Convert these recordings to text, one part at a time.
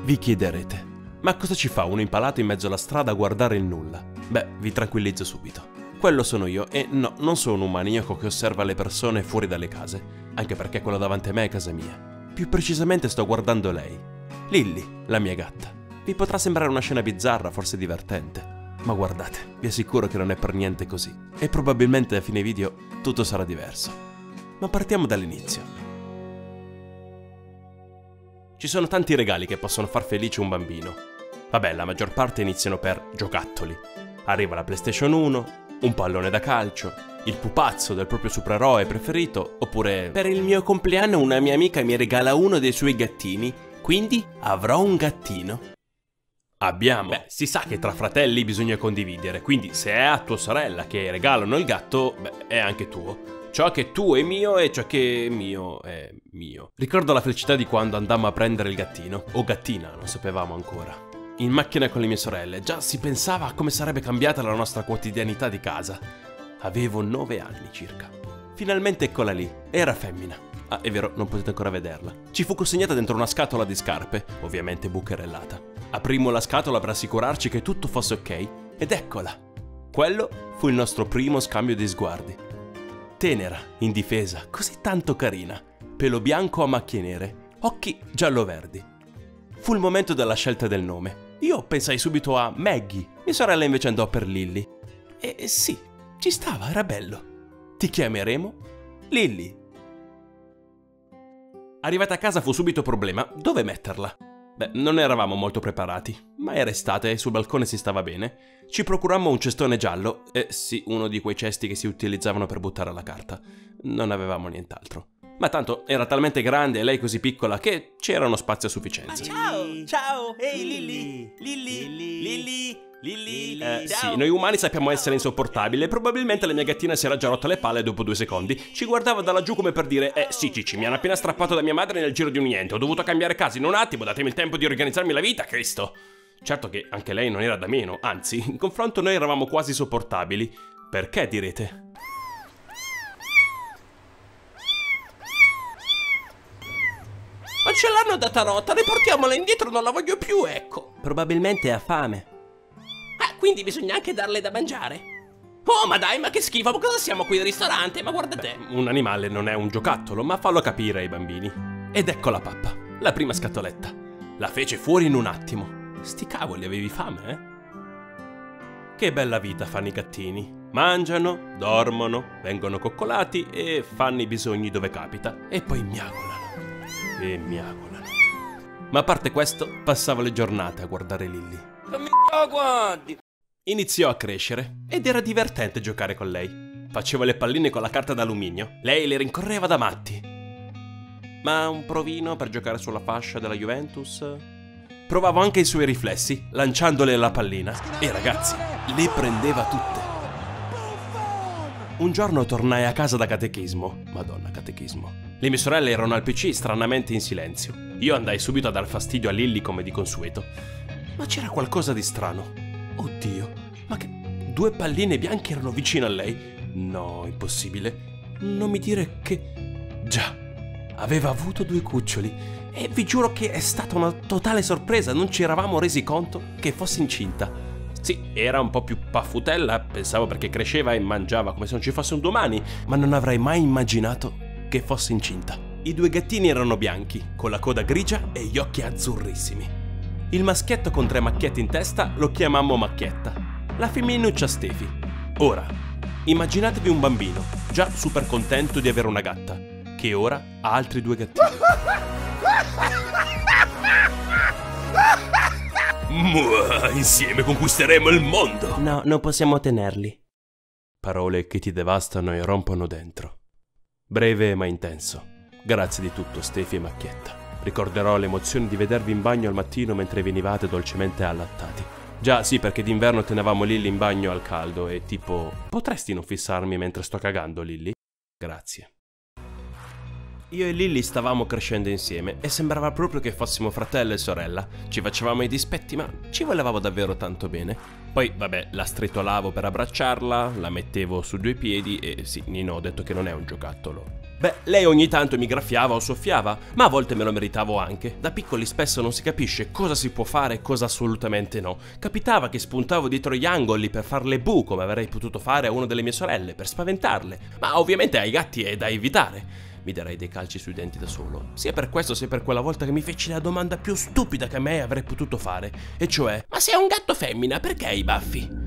Vi chiederete, ma cosa ci fa uno impalato in mezzo alla strada a guardare il nulla? Beh, vi tranquillizzo subito. Quello sono io e no, non sono un maniaco che osserva le persone fuori dalle case, anche perché quello davanti a me è casa mia. Più precisamente sto guardando lei, Lilly, la mia gatta. Vi potrà sembrare una scena bizzarra, forse divertente, ma guardate, vi assicuro che non è per niente così. E probabilmente a fine video tutto sarà diverso. Ma partiamo dall'inizio. Ci sono tanti regali che possono far felice un bambino. Vabbè, la maggior parte iniziano per giocattoli. Arriva la PlayStation 1, un pallone da calcio, il pupazzo del proprio supereroe preferito, oppure per il mio compleanno una mia amica mi regala uno dei suoi gattini, quindi avrò un gattino. Beh, si sa che tra fratelli bisogna condividere, quindi se è a tua sorella che regalano il gatto, beh, è anche tuo. Ciò che tu è mio e ciò che è mio è mio. Ricordo la felicità di quando andammo a prendere il gattino, o gattina, non sapevamo ancora. In macchina con le mie sorelle, già si pensava a come sarebbe cambiata la nostra quotidianità di casa. Avevo 9 anni circa. Finalmente eccola lì, era femmina. Ah, è vero, non potete ancora vederla. Ci fu consegnata dentro una scatola di scarpe, ovviamente bucherellata. Aprimmo la scatola per assicurarci che tutto fosse ok, ed eccola. Quello fu il nostro primo scambio di sguardi. Tenera, indifesa, così tanto carina. Pelo bianco a macchie nere, occhi giallo-verdi. Fu il momento della scelta del nome. Io pensai subito a Maggie, mia sorella invece andò per Lilly. E sì, ci stava, era bello. Ti chiameremo Lilly. Arrivata a casa fu subito problema, dove metterla? Beh, non eravamo molto preparati, ma era estate e sul balcone si stava bene. Ci procurammo un cestone giallo, sì, uno di quei cesti che si utilizzavano per buttare la carta. Non avevamo nient'altto. Ma tanto era talmente grande e lei così piccola che c'era uno spazio a sufficienza. Ciao! Ciao! Ehi Lilly! Lilly! Ciao. Sì, noi umani sappiamo essere insopportabili e probabilmente la mia gattina si era già rotta le palle dopo 2 secondi. Ci guardava da laggiù come per dire sì Cici, mi hanno appena strappato da mia madre nel giro di un niente. Ho dovuto cambiare casa in un attimo, datemi il tempo di organizzarmi la vita, Cristo! Certo che anche lei non era da meno, anzi, in confronto noi eravamo quasi sopportabili. Perché, direte? Ma ce l'hanno data rotta, riportiamola indietro, non la voglio più, ecco. Probabilmente ha fame. Quindi bisogna anche darle da mangiare. Oh, ma dai, ma che schifo, ma cosa siamo qui al ristorante? Ma guarda te. Un animale non è un giocattolo, ma fallo capire ai bambini. Ed ecco la pappa, la prima scatoletta. La fece fuori in un attimo. Sti cavoli, avevi fame, eh? Che bella vita fanno i gattini. Mangiano, dormono, vengono coccolati e fanno i bisogni dove capita. E poi miagolano. E miagolano. Ma a parte questo, passavo le giornate a guardare Lilly. Guardi. Iniziò a crescere ed era divertente giocare con lei. Facevo le palline con la carta d'alluminio. Lei le rincorreva da matti. Ma un provino per giocare sulla fascia della Juventus? Provavo anche i suoi riflessi, lanciandole la pallina. E ragazzi, le prendeva tutte. Un giorno tornai a casa da catechismo. Madonna, catechismo. Le mie sorelle erano al PC stranamente in silenzio. Io andai subito a dar fastidio a Lilly come di consueto. Ma c'era qualcosa di strano. Oddio, ma che... 2 palline bianche erano vicine a lei? No, impossibile. Non mi dire che... Già, aveva avuto 2 cuccioli. E vi giuro che è stata una totale sorpresa. Non ci eravamo resi conto che fosse incinta. Sì, era un po' più paffutella, pensavo, perché cresceva e mangiava come se non ci fosse un domani. Ma non avrei mai immaginato che fosse incinta. I 2 gattini erano bianchi, con la coda grigia e gli occhi azzurrissimi. Il maschietto con 3 macchiette in testa lo chiamammo Macchietta, la femminuccia Stefi. Ora, immaginatevi un bambino, già super contento di avere una gatta, che ora ha altri 2 gattini. Insieme conquisteremo il mondo! No, non possiamo tenerli. Parole che ti devastano e rompono dentro. Breve ma intenso. Grazie di tutto, Stefi e Macchietta. Ricorderò le emozioni di vedervi in bagno al mattino mentre venivate dolcemente allattati. Già, sì, perché d'inverno tenevamo Lilly in bagno al caldo e tipo... Potresti non fissarmi mentre sto cagando, Lilly? Grazie. Io e Lilly stavamo crescendo insieme e sembrava proprio che fossimo fratello e sorella. Ci facevamo i dispetti, ma ci volevamo davvero tanto bene. Poi, vabbè, la stritolavo per abbracciarla, la mettevo su 2 piedi e sì, Nino ho detto che non è un giocattolo. Beh, lei ogni tanto mi graffiava o soffiava, ma a volte me lo meritavo anche. Da piccoli spesso non si capisce cosa si può fare e cosa assolutamente no. Capitava che spuntavo dietro gli angoli per farle bu, come avrei potuto fare a una delle mie sorelle, per spaventarle. Ma ovviamente ai gatti è da evitare. Mi darei dei calci sui denti da solo. Sia per questo sia per quella volta che mi feci la domanda più stupida che mai avrei potuto fare. E cioè, Ma se è un gatto femmina, perché hai i baffi?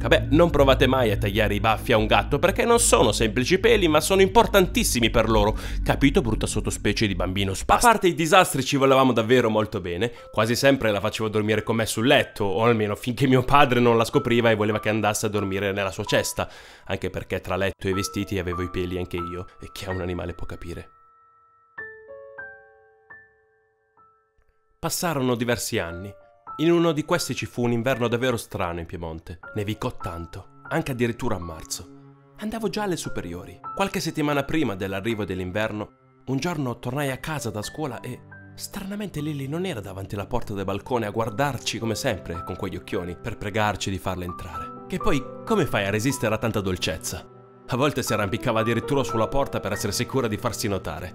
beh, non provate mai a tagliare i baffi a un gatto perché non sono semplici peli ma sono importantissimi per loro. Capito, brutta sottospecie di bambino spastico? A parte i disastri ci volevamo davvero molto bene. Quasi sempre la facevo dormire con me sul letto, o almeno finché mio padre non la scopriva e voleva che andasse a dormire nella sua cesta. Anche perché tra letto e vestiti avevo i peli anche io, e chi ha un animale può capire. Passarono diversi anni. In uno di questi ci fu un inverno davvero strano in Piemonte. Nevicò tanto, anche addirittura a marzo. Andavo già alle superiori. Qualche settimana prima dell'arrivo dell'inverno, un giorno tornai a casa da scuola e, stranamente, Lily non era davanti alla porta del balcone a guardarci come sempre, con quegli occhioni, per pregarci di farla entrare. Che poi, come fai a resistere a tanta dolcezza? A volte si arrampicava addirittura sulla porta per essere sicura di farsi notare.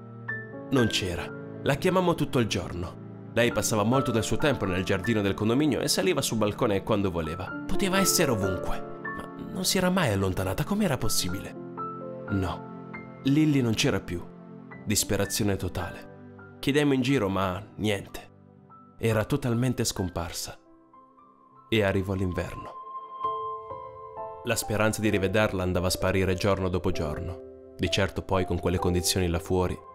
Non c'era. La chiamammo tutto il giorno. Lei passava molto del suo tempo nel giardino del condominio e saliva sul balcone quando voleva. Poteva essere ovunque, ma non si era mai allontanata. Com'era possibile? No, Lily non c'era più. Disperazione totale. Chiedemmo in giro, ma niente. Era totalmente scomparsa. E arrivò l'inverno. La speranza di rivederla andava a sparire giorno dopo giorno. Di certo poi con quelle condizioni là fuori.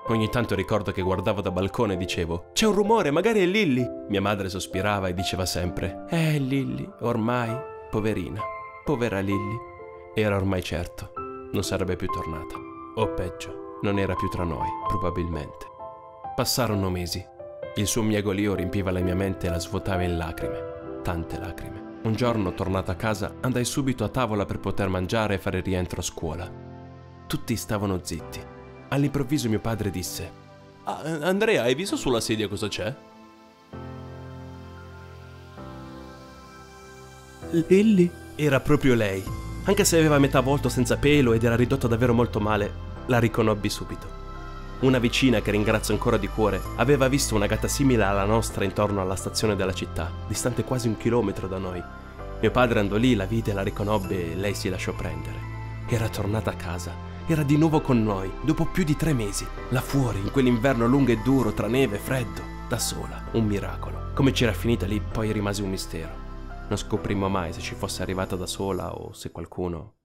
Ogni tanto ricordo che guardavo da balcone e dicevo: c'è un rumore, magari è Lily. Mia madre sospirava e diceva sempre: Lily, ormai, poverina, povera Lily. Era ormai certo, non sarebbe più tornata. O peggio, non era più tra noi, probabilmente. Passarono mesi. Il suo miagolio riempiva la mia mente e la svuotava in lacrime, tante lacrime. Un giorno, tornata a casa, andai subito a tavola per poter mangiare e fare rientro a scuola. Tutti stavano zitti. All'improvviso mio padre disse: Andrea, hai visto sulla sedia cosa c'è? Lily? Era proprio lei. Anche se aveva metà volto senza pelo ed era ridotta davvero molto male, la riconobbi subito. Una vicina, che ringrazio ancora di cuore, aveva visto una gatta simile alla nostra intorno alla stazione della città, distante quasi 1 chilometro da noi. Mio padre andò lì, la vide, la riconobbe e lei si lasciò prendere. Era tornata a casa. Era di nuovo con noi, dopo più di 3 mesi, là fuori, in quell'inverno lungo e duro, tra neve e freddo, da sola, un miracolo. Come c'era finita lì, poi rimase un mistero. Non scoprimmo mai se ci fosse arrivata da sola o se qualcuno...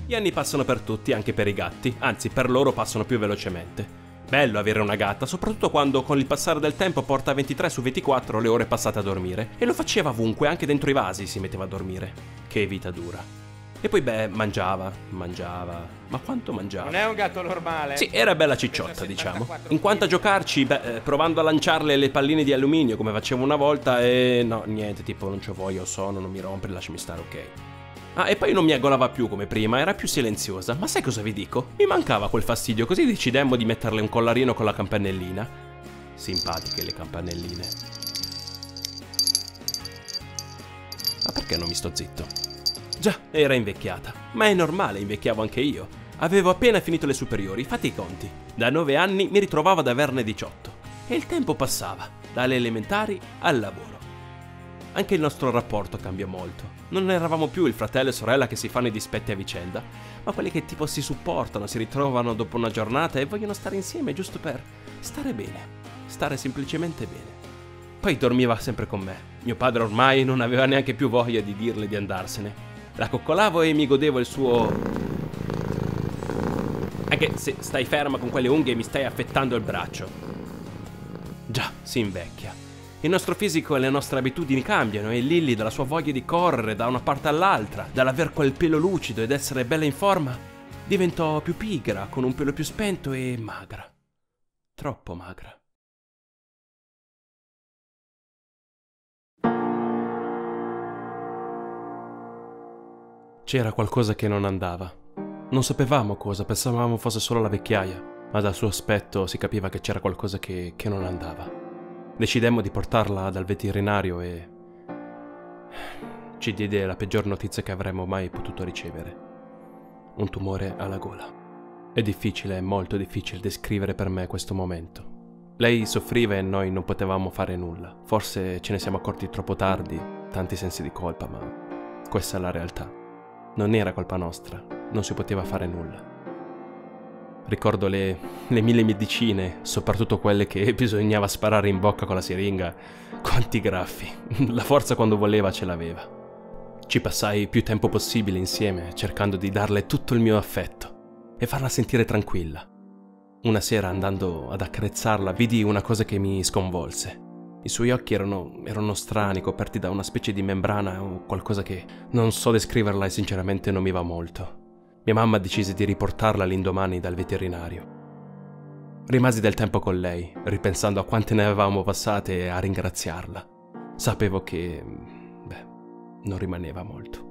Gli anni passano per tutti, anche per i gatti, anzi per loro passano più velocemente. Bello avere una gatta, soprattutto quando con il passare del tempo porta 23 su 24 le ore passate a dormire. E lo faceva ovunque, anche dentro i vasi si metteva a dormire. Che vita dura. E poi mangiava. Ma quanto mangiava? Non è un gatto normale? Sì, era bella cicciotta, diciamo. In quanto a giocarci, provando a lanciarle le palline di alluminio come facevo una volta e... no, niente, tipo non c'ho voglia, ho sonno, non mi rompere, lasciami stare, ok. E poi non mi aggolava più come prima, era più silenziosa. Ma sai cosa vi dico? Mi mancava quel fastidio, così decidemmo di metterle un collarino con la campanellina. Simpatiche le campanelline. Ma perché non mi sto zitto? Già, era invecchiata. Ma è normale, invecchiavo anche io. Avevo appena finito le superiori, fate i conti. Da 9 anni mi ritrovavo ad averne 18. E il tempo passava, dalle elementari al lavoro. Anche il nostro rapporto cambia molto. Non eravamo più il fratello e sorella che si fanno i dispetti a vicenda, ma quelli che tipo si supportano, si ritrovano dopo una giornata e vogliono stare insieme giusto per stare bene. Stare semplicemente bene. Poi dormiva sempre con me. Mio padre ormai non aveva neanche più voglia di dirle di andarsene. La coccolavo e mi godevo il suo... Anche se stai ferma con quelle unghie mi stai affettando il braccio. Già, si invecchia. Il nostro fisico e le nostre abitudini cambiano e Lily, dalla sua voglia di correre da una parte all'altra, dall'aver quel pelo lucido ed essere bella in forma, diventò più pigra, con un pelo più spento e magra. Troppo magra. C'era qualcosa che non andava. Non sapevamo cosa, pensavamo fosse solo la vecchiaia, ma dal suo aspetto si capiva che c'era qualcosa che non andava. Decidemmo di portarla dal veterinario e ci diede la peggior notizia che avremmo mai potuto ricevere. un tumore alla gola. È difficile, molto difficile descrivere per me questo momento. Lei soffriva e noi non potevamo fare nulla. Forse ce ne siamo accorti troppo tardi, tanti sensi di colpa, ma questa è la realtà. Non era colpa nostra, non si poteva fare nulla. Ricordo le 1000 medicine, soprattutto quelle che bisognava sparare in bocca con la siringa. Quanti graffi, la forza quando voleva ce l'aveva. Ci passai più tempo possibile insieme, cercando di darle tutto il mio affetto e farla sentire tranquilla. Una sera, andando ad accarezzarla, vidi una cosa che mi sconvolse. I suoi occhi erano strani, coperti da una specie di membrana o qualcosa che non so descriverla e sinceramente non mi va molto. Mia mamma decise di riportarla l'indomani dal veterinario. Rimasi del tempo con lei, ripensando a quante ne avevamo passate e a ringraziarla. Sapevo che, non rimaneva molto.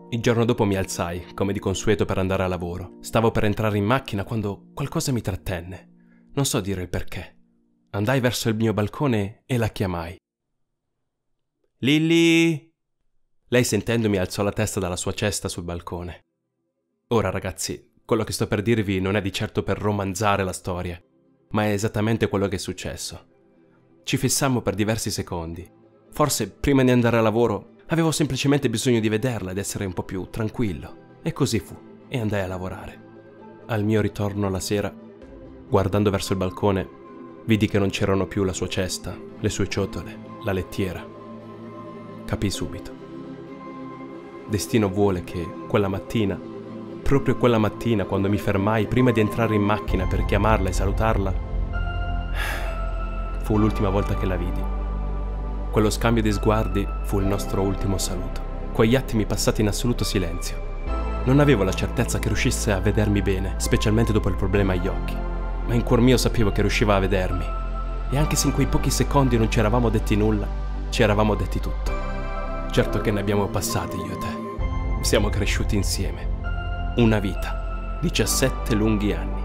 Il giorno dopo mi alzai, come di consueto, per andare a lavoro. Stavo per entrare in macchina quando qualcosa mi trattenne. Non so dire il perché. Andai verso il mio balcone e la chiamai. Lilly! Lei, sentendomi, alzò la testa dalla sua cesta sul balcone. Ora, ragazzi, quello che sto per dirvi non è di certo per romanzare la storia, ma è esattamente quello che è successo. Ci fissammo per diversi secondi. Forse, prima di andare a lavoro, avevo semplicemente bisogno di vederla ed essere un po' più tranquillo. E così fu, e andai a lavorare. Al mio ritorno la sera, guardando verso il balcone, vidi che non c'erano più la sua cesta, le sue ciotole, la lettiera. Capii subito. Destino vuole che quella mattina, proprio quella mattina, quando mi fermai prima di entrare in macchina per chiamarla e salutarla, fu l'ultima volta che la vidi. Quello scambio di sguardi fu il nostro ultimo saluto. Quegli attimi passati in assoluto silenzio. Non avevo la certezza che riuscisse a vedermi bene, specialmente dopo il problema agli occhi, ma in cuor mio sapevo che riusciva a vedermi. E anche se in quei pochi secondi non ci eravamo detti nulla, ci eravamo detti tutto. Certo che ne abbiamo passati io e te. Siamo cresciuti insieme. Una vita, 17 lunghi anni.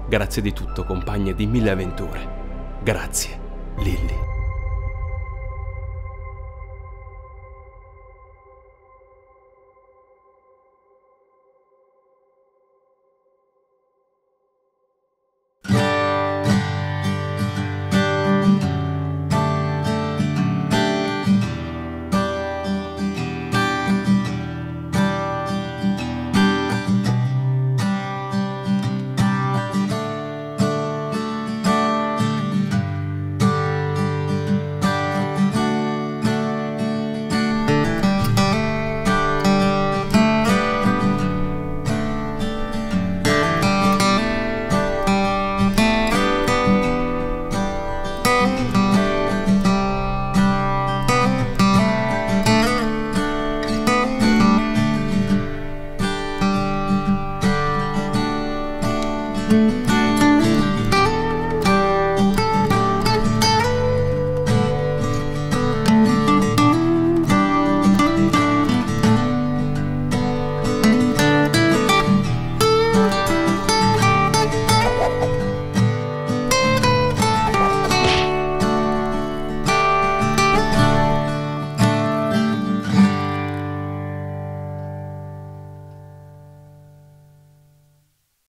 Grazie di tutto, compagne di 1000 avventure. Grazie, Lilly.